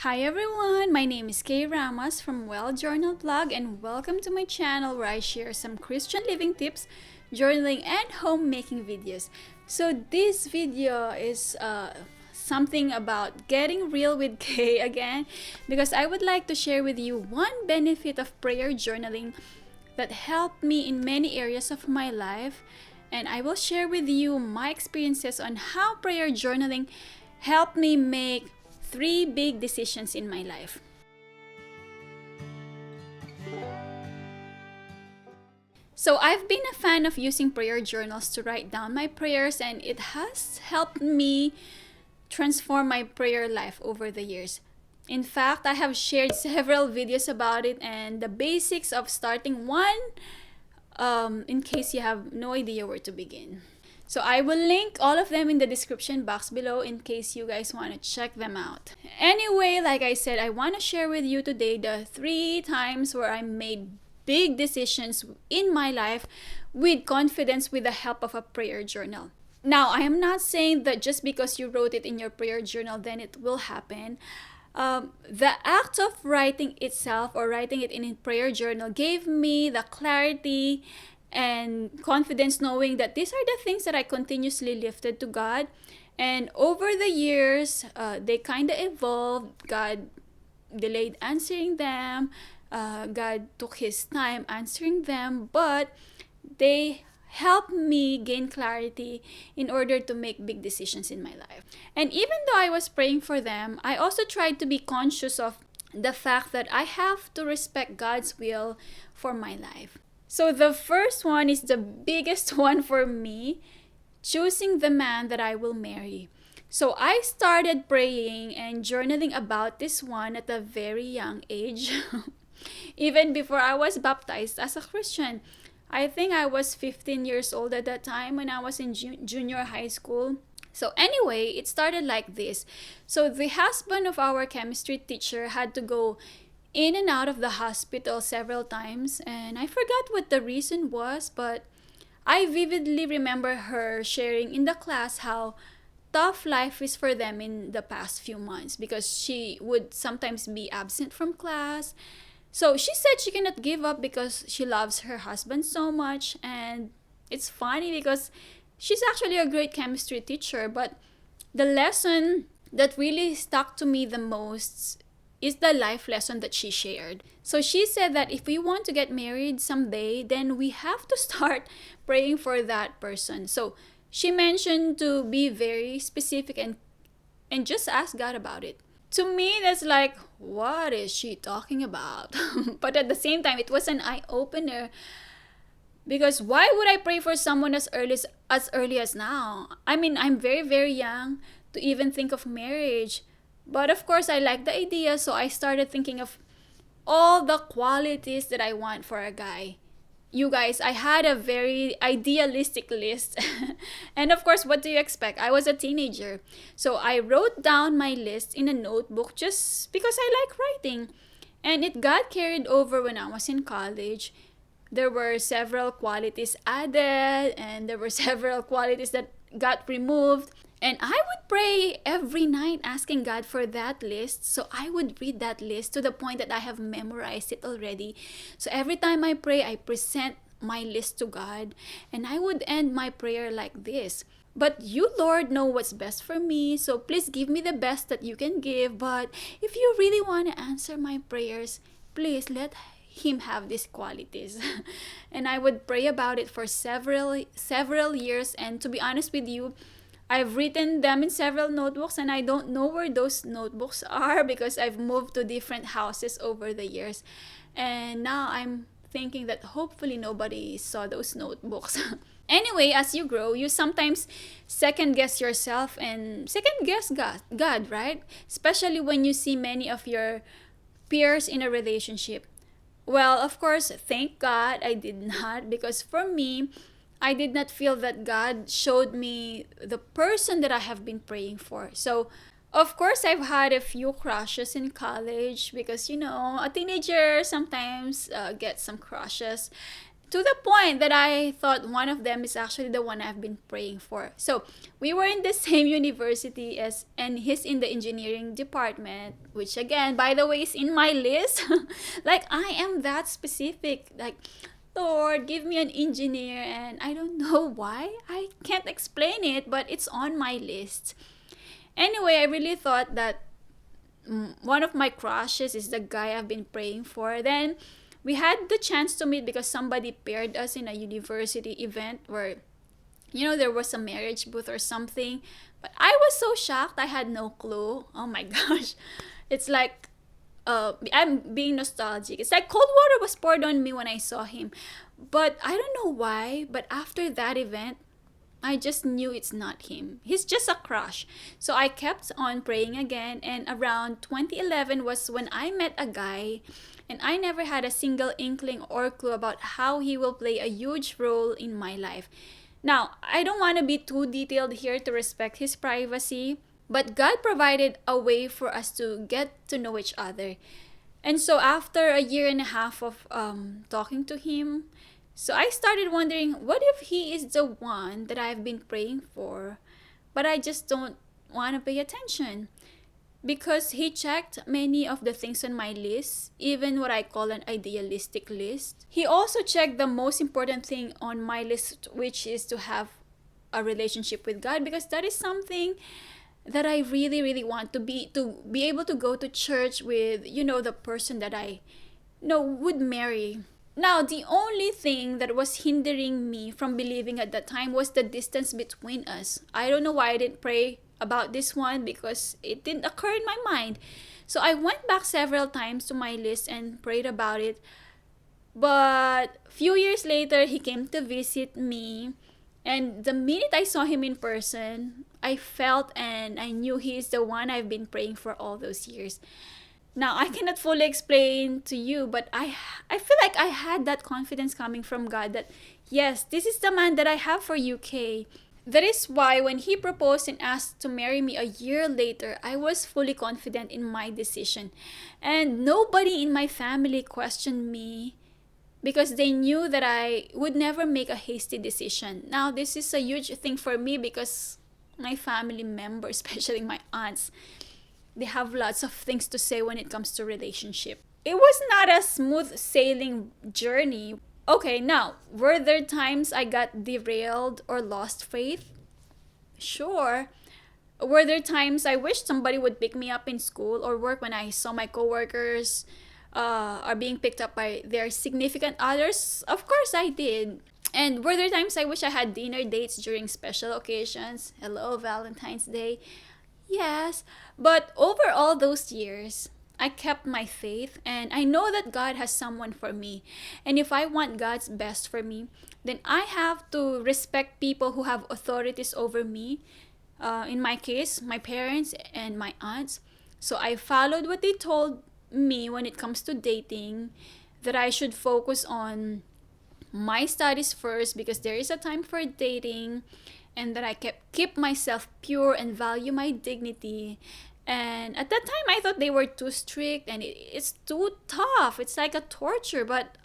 Hi everyone, my name is Kaye Ramos from Well Journal Blog and welcome to my channel where I share some Christian living tips, journaling and homemaking videos. So this video is something about getting real with Kaye again because I would like to share with you one benefit of prayer journaling that helped me in many areas of my life, and I will share with you my experiences on how prayer journaling helped me make 3 big decisions in my life. So I've been a fan of using prayer journals to write down my prayers, and it has helped me transform my prayer life over the years. In fact, I have shared several videos about it and the basics of starting one in case you have no idea where to begin. So I will link all of them in the description box below in case you guys want to check them out. Anyway, like I said, I want to share with you today the 3 times where I made big decisions in my life with confidence with the help of a prayer journal. Now, I am not saying that just because you wrote it in your prayer journal, then it will happen. The act of writing itself or writing it in a prayer journal gave me the clarity and confidence knowing that these are the things that I continuously lifted to God. And over the years, they kind of evolved. God delayed answering them. God took His time answering them. But they helped me gain clarity in order to make big decisions in my life. And even though I was praying for them, I also tried to be conscious of the fact that I have to respect God's will for my life. So the first one is the biggest one for me, choosing the man that I will marry. So I started praying and journaling about this one at a very young age, even before I was baptized as a Christian. I think I was 15 years old at that time when I was in junior high school. So anyway, it started like this. So the husband of our chemistry teacher had to go in and out of the hospital several times, and I forgot what the reason was, but I vividly remember her sharing in the class how tough life is for them in the past few months because she would sometimes be absent from class. So she said she cannot give up because she loves her husband so much, and it's funny because she's actually a great chemistry teacher, but the lesson that really stuck to me the most is the life lesson that she shared. So she said that if we want to get married someday, then we have to start praying for that person. So she mentioned to be very specific and just ask God about it. To me, that's like, what is she talking about? But at the same time, it was an eye-opener because why would I pray for someone as early as now? I mean, I'm very, very young to even think of marriage. But of course, I like the idea, so I started thinking of all the qualities that I want for a guy. You guys, I had a very idealistic list. And of course, what do you expect? I was a teenager. So I wrote down my list in a notebook just because I like writing. And it got carried over when I was in college. There were several qualities added, and there were several qualities that got removed. And I would pray every night asking God for that list. So I would read that list to the point that I have memorized it already. So every time I pray, I present my list to God. And I would end my prayer like this: but you, Lord, know what's best for me. So please give me the best that you can give. But if you really want to answer my prayers, please let Him have these qualities. And I would pray about it for several years. And to be honest with you, I've written them in several notebooks, and I don't know where those notebooks are because I've moved to different houses over the years. And now I'm thinking that hopefully nobody saw those notebooks. Anyway, as you grow, you sometimes second guess yourself and second guess God, right? Especially when you see many of your peers in a relationship. Well, of course, thank God I did not, because for me, I did not feel that God showed me the person that I have been praying for. So, of course, I've had a few crushes in college because, a teenager sometimes gets some crushes. to the point that I thought one of them is actually the one I've been praying for. So we were in the same university and he's in the engineering department, which again, by the way, is in my list. Like, I am that specific. Like, Lord, give me an engineer, and I don't know why. I can't explain it, but it's on my list. Anyway, I really thought that one of my crushes is the guy I've been praying for. Then we had the chance to meet because somebody paired us in a university event where, there was a marriage booth or something. But I was so shocked. I had no clue. Oh my gosh. It's like, I'm being nostalgic. It's like cold water was poured on me when I saw him. But I don't know why, but after that event, I just knew it's not him. He's just a crush. So I kept on praying again, and around 2011 was when I met a guy, and I never had a single inkling or clue about how he will play a huge role in my life. Now, I don't want to be too detailed here to respect his privacy, but God provided a way for us to get to know each other. And so after a year and a half of talking to him, so I started wondering, what if he is the one that I've been praying for, but I just don't want to pay attention? Because he checked many of the things on my list, even what I call an idealistic list. He also checked the most important thing on my list, which is to have a relationship with God, because that is something that I really, really want to be able to go to church with, the person that I would marry. Now, the only thing that was hindering me from believing at that time was the distance between us. I don't know why I didn't pray about this one, because it didn't occur in my mind. So I went back several times to my list and prayed about it. But a few years later, he came to visit me. And the minute I saw him in person, I felt and I knew he is the one I've been praying for all those years. Now, I cannot fully explain to you, but I feel like I had that confidence coming from God that, yes, this is the man that I have for you, Kaye. That is why when he proposed and asked to marry me a year later, I was fully confident in my decision. And nobody in my family questioned me because they knew that I would never make a hasty decision. Now, this is a huge thing for me because my family members, especially my aunts, they have lots of things to say when it comes to relationship. It was not a smooth sailing journey. Okay, now, were there times I got derailed or lost faith? Sure. Were there times I wished somebody would pick me up in school or work when I saw my coworkers are being picked up by their significant others? Of course I did. And were there times I wish I had dinner dates during special occasions? Hello, Valentine's Day. Yes, but over all those years, I kept my faith, and I know that God has someone for me. And if I want God's best for me, then I have to respect people who have authorities over me. In my case, my parents and my aunts. So I followed what they told me when it comes to dating, that I should focus on my studies first because there is a time for dating, and that I keep myself pure and value my dignity. And at that time, I thought they were too strict and it's too tough. It's like a torture, but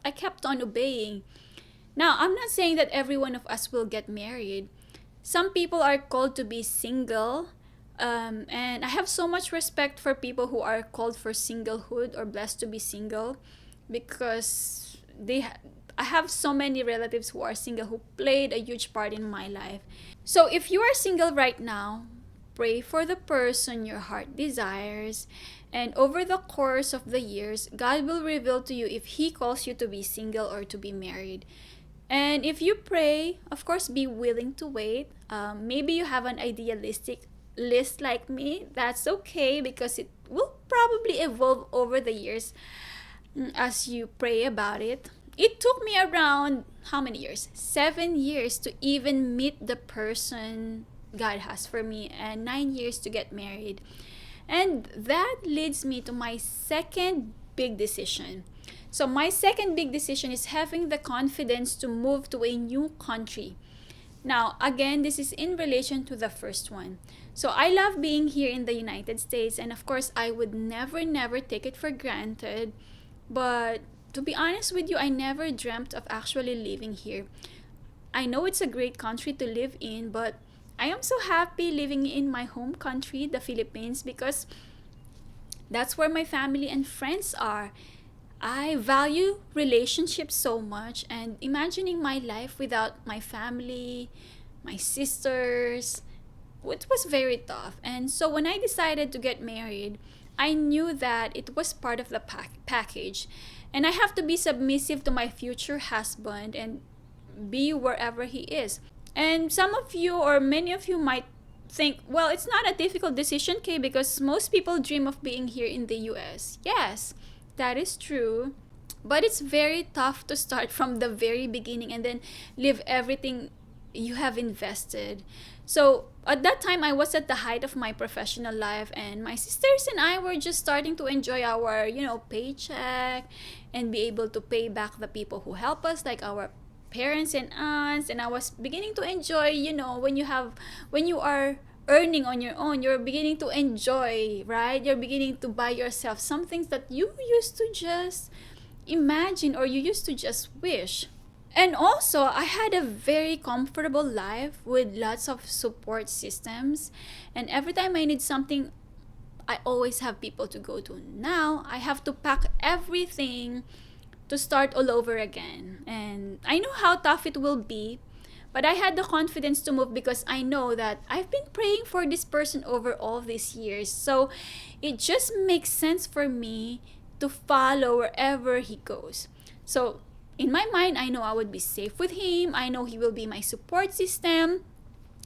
I kept on obeying. Now, I'm not saying that every one of us will get married. Some people are called to be single, and I have so much respect for people who are called for singlehood or blessed to be single, because I have so many relatives who are single who played a huge part in my life. So if you are single right now, pray for the person your heart desires, and over the course of the years, God will reveal to you if He calls you to be single or to be married. And if you pray, of course, be willing to wait. Maybe you have an idealistic list like me. That's okay, because it will probably evolve over the years as you pray about it. It took me around, how many years? 7 years to even meet the person God has for me, and 9 years to get married. And that leads me to my second big decision. So my second big decision is having the confidence to move to a new country. Now, again, this is in relation to the first one. So I love being here in the United States, and of course, I would never take it for granted. But to be honest with you, I never dreamt of actually living here. I know it's a great country to live in, but I am so happy living in my home country, the Philippines, because that's where my family and friends are. I value relationships so much, and imagining my life without my family, my sisters, it was very tough. And so when I decided to get married, I knew that it was part of the package. And I have to be submissive to my future husband and be wherever he is. And some of you or many of you might think, well, it's not a difficult decision, Kay, because most people dream of being here in the US. Yes, that is true. But it's very tough to start from the very beginning and then leave everything you have invested. So at that time, I was at the height of my professional life, and my sisters and I were just starting to enjoy our, paycheck and be able to pay back the people who help us, like our parents and aunts. And I was beginning to enjoy, when you are earning on your own, you're beginning to enjoy, right? You're beginning to buy yourself some things that you used to just imagine or you used to just wish. And also, I had a very comfortable life with lots of support systems. And every time I need something, I always have people to go to. Now, I have to pack everything to start all over again. And I know how tough it will be, but I had the confidence to move because I know that I've been praying for this person over all these years. So it just makes sense for me to follow wherever he goes. So in my mind, I know I would be safe with him. I know he will be my support system.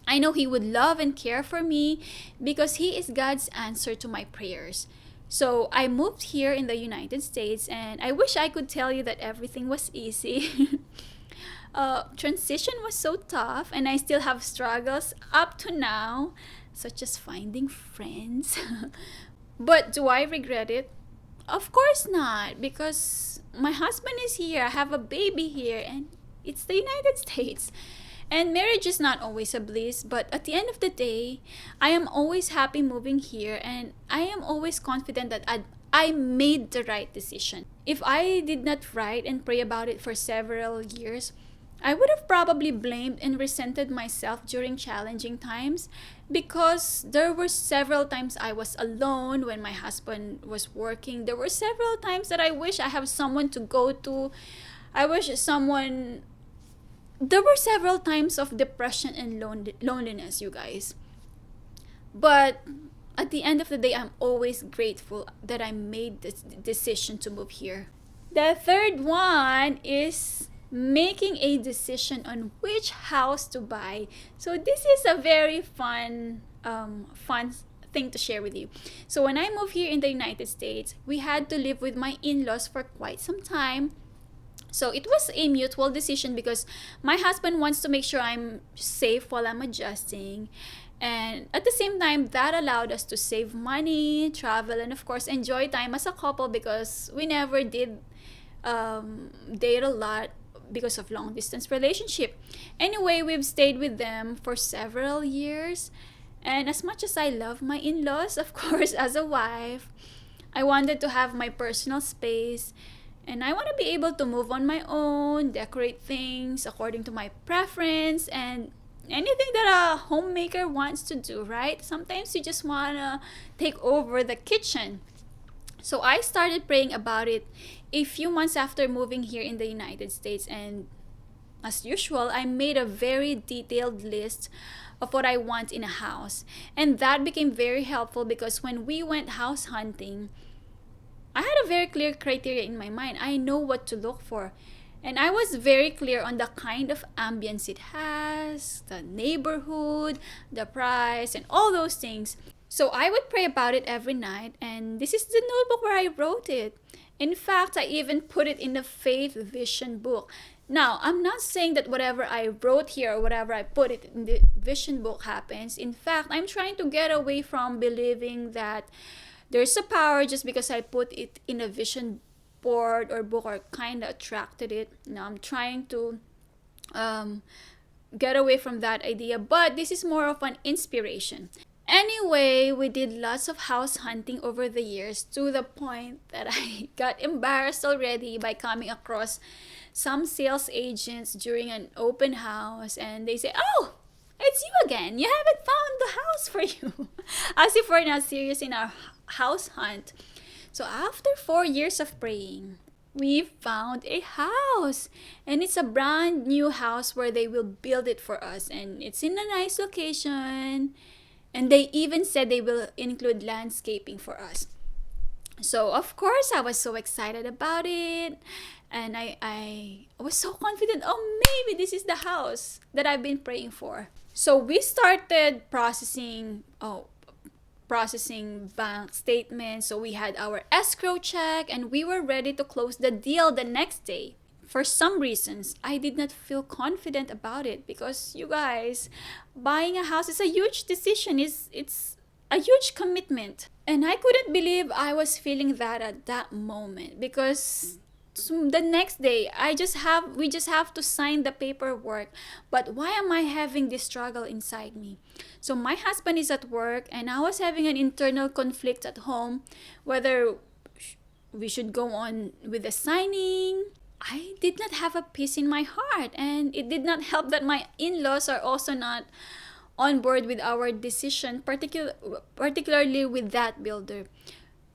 I know he would love and care for me because he is God's answer to my prayers. So I moved here in the United States, and I wish I could tell you that everything was easy. Transition was so tough, and I still have struggles up to now, such as finding friends. But do I regret it? Of course not, because my husband is here, I have a baby here, and it's the United States. And marriage is not always a bliss, but at the end of the day, I am always happy moving here, and I am always confident that I made the right decision. If I did not write and pray about it for several years, I would have probably blamed and resented myself during challenging times because there were several times I was alone when my husband was working. There were several times that I wish I have someone to go to. There were several times of depression and loneliness, you guys. But at the end of the day, I'm always grateful that I made this decision to move here. The third one is making a decision on which house to buy. So this is a very fun thing to share with you. So when I moved here in the United States, we had to live with my in-laws for quite some time. So it was a mutual decision because my husband wants to make sure I'm safe while I'm adjusting. And at the same time, that allowed us to save money, travel, and of course, enjoy time as a couple because we never did date a lot because of long distance relationship. Anyway, we've stayed with them for several years. And as much as I love my in-laws, of course, as a wife, I wanted to have my personal space. And I want to be able to move on my own, decorate things according to my preference, and anything that a homemaker wants to do, right? Sometimes you just want to take over the kitchen. So I started praying about it a few months after moving here in the United States, and as usual, I made a very detailed list of what I want in a house. And that became very helpful because when we went house hunting, I had a very clear criteria in my mind. I know what to look for. And I was very clear on the kind of ambience it has, the neighborhood, the price, and all those things. So I would pray about it every night, and this is the notebook where I wrote it. In fact, I even put it in the Faith Vision book. Now, I'm not saying that whatever I wrote here or whatever I put it in the Vision book happens. In fact, I'm trying to get away from believing that there's a power just because I put it in a vision board or book or kind of attracted it. Now I'm trying to get away from that idea, but this is more of an inspiration. Anyway, we did lots of house hunting over the years to the point that I got embarrassed already by coming across some sales agents during an open house, and they say, "Oh, it's you again. You haven't found the house for you." As if we're not serious in our house hunt. So after 4 years of praying, we found a house, and it's a brand new house where they will build it for us, and it's in a nice location, and they even said they will include landscaping for us. So of course I was so excited about it, and I was so confident. Oh, maybe this is the house that I've been praying for. So we started processing bank statements. So we had our escrow check, and we were ready to close the deal the next day. For some reasons, I did not feel confident about it, because you guys, buying a house is a huge decision. It's a huge commitment. And I couldn't believe I was feeling that at that moment, because the next day we just have to sign the paperwork. But why am I having this struggle inside me? So my husband is at work, and I was having an internal conflict at home whether we should go on with the signing. I did not have a peace in my heart, and it did not help that my in-laws are also not on board with our decision, particularly with that builder.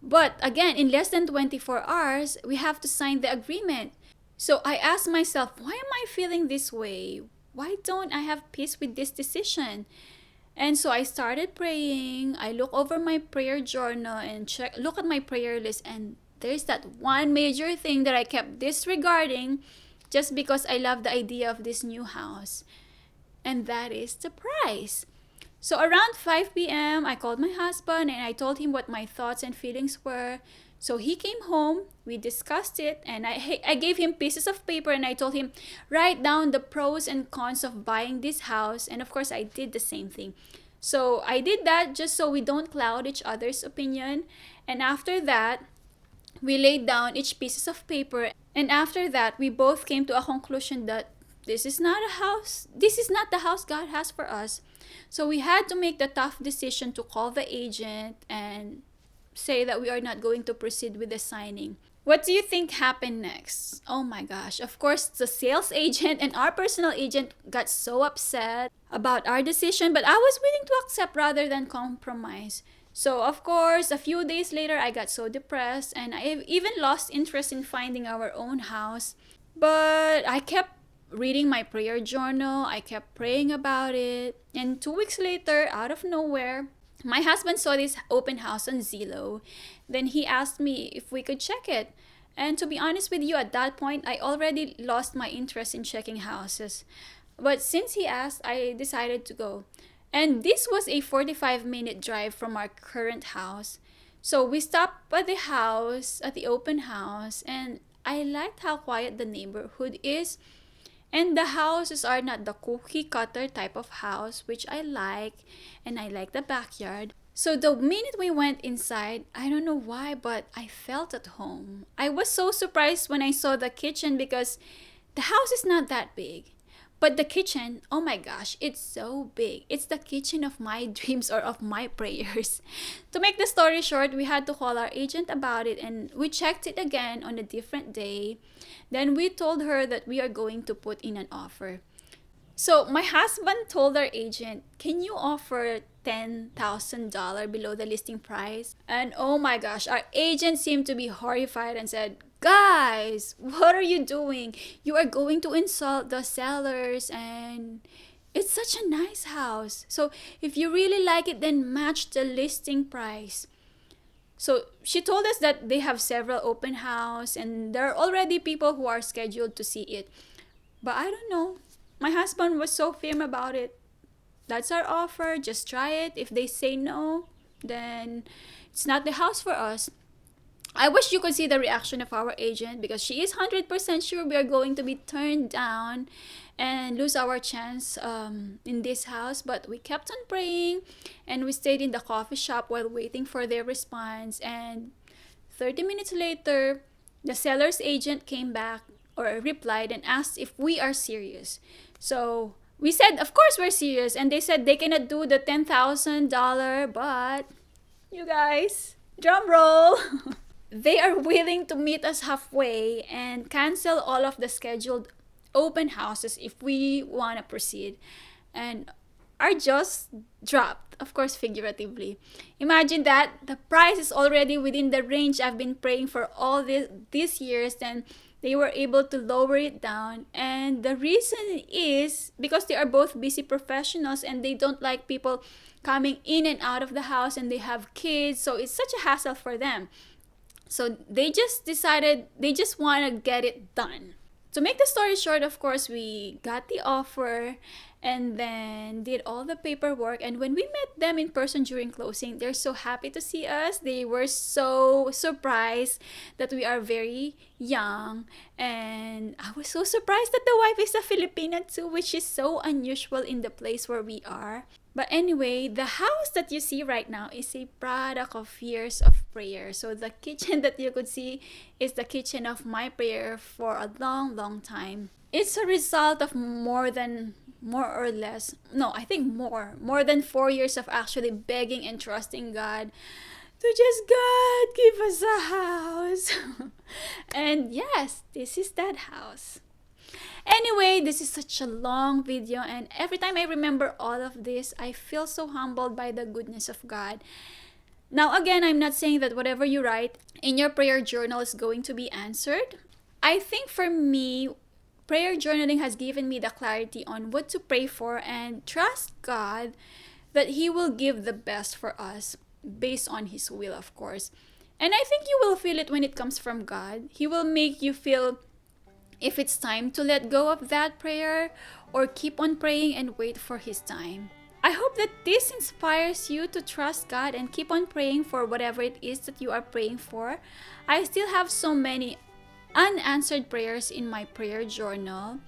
But again, in less than 24 hours, we have to sign the agreement. So I asked myself, why am I feeling this way? Why don't I have peace with this decision? And so I started praying. I look over my prayer journal and look at my prayer list, and there's that one major thing that I kept disregarding just because I love the idea of this new house. And that is the price. So around 5 p.m., I called my husband and I told him what my thoughts and feelings were. So he came home, we discussed it, and I gave him pieces of paper and I told him, write down the pros and cons of buying this house. And of course, I did the same thing. So I did that just so we don't cloud each other's opinion. And after that, we laid down each pieces of paper. And after that, we both came to a conclusion that this is not the house God has for us. So we had to make the tough decision to call the agent and say that we are not going to proceed with the signing. What do you think happened next? Oh my gosh. Of course, the sales agent and our personal agent got so upset about our decision, but I was willing to accept rather than compromise. So, of course, a few days later, I got so depressed, and I even lost interest in finding our own house. But I kept reading my prayer journal, I kept praying about it, and 2 weeks later, out of nowhere, my husband saw this open house on Zillow. Then he asked me if we could check it. And to be honest with you, at that point, I already lost my interest in checking houses. But since he asked, I decided to go. And this was a 45-minute drive from our current house. So we stopped at the open house, and I liked how quiet the neighborhood is. And the houses are not the cookie cutter type of house, which I like, and I like the backyard. So the minute we went inside, I don't know why, but I felt at home. I was so surprised when I saw the kitchen because the house is not that big. But the kitchen, oh my gosh, it's so big. It's the kitchen of my dreams or of my prayers. To make the story short, we had to call our agent about it and we checked it again on a different day. Then we told her that we are going to put in an offer. So my husband told our agent, can you offer $10,000 below the listing price? And oh my gosh, our agent seemed to be horrified and said, guys, what are you doing? You are going to insult the sellers, and it's such a nice house. So if you really like it, then match the listing price. So she told us that they have several open house and there are already people who are scheduled to see it. But I don't know. My husband was so firm about it. That's our offer. Just try it. If they say no, then it's not the house for us. I wish you could see the reaction of our agent because she is 100% sure we are going to be turned down and lose our chance in this house. But we kept on praying and we stayed in the coffee shop while waiting for their response. And 30 minutes later, the seller's agent came back or replied and asked if we are serious. So We said, of course we're serious. And they said they cannot do the $10,000, but you guys, drum roll. They are willing to meet us halfway and cancel all of the scheduled open houses if we want to proceed. And our jaws dropped, of course, figuratively. Imagine that the price is already within the range I've been praying for all these years, and they were able to lower it down. And the reason is because they are both busy professionals and they don't like people coming in and out of the house, and they have kids, so it's such a hassle for them. So they just decided they just want to get it done. To make the story short, of course, we got the offer and then did all the paperwork. And when we met them in person during closing, they're so happy to see us. They were so surprised that we are very young. And I was so surprised that the wife is a Filipina too, which is so unusual in the place where we are. But anyway, the house that you see right now is a product of years of prayer. So the kitchen that you could see is the kitchen of my prayer for a long, long time. It's a result of more than 4 years of actually begging and trusting God to just, God, give us a house. And yes, this is that house. Anyway, this is such a long video, and every time I remember all of this, I feel so humbled by the goodness of God. Now again, I'm not saying that whatever you write in your prayer journal is going to be answered. I think for me, prayer journaling has given me the clarity on what to pray for and trust God that He will give the best for us based on His will, of course. And I think you will feel it when it comes from God. He will make you feel if it's time to let go of that prayer or keep on praying and wait for His time. I hope that this inspires you to trust God and keep on praying for whatever it is that you are praying for. I still have so many unanswered prayers in my prayer journal.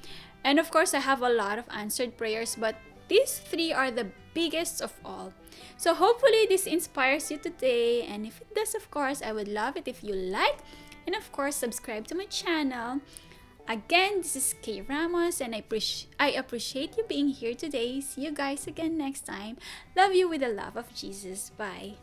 And of course, I have a lot of answered prayers, but these three are the biggest of all. So hopefully this inspires you today. And if it does, of course, I would love it if you like and of course subscribe to my channel. Again, this is Kaye Ramos, and I appreciate you being here today. See you guys again next time. Love you with the love of Jesus. Bye.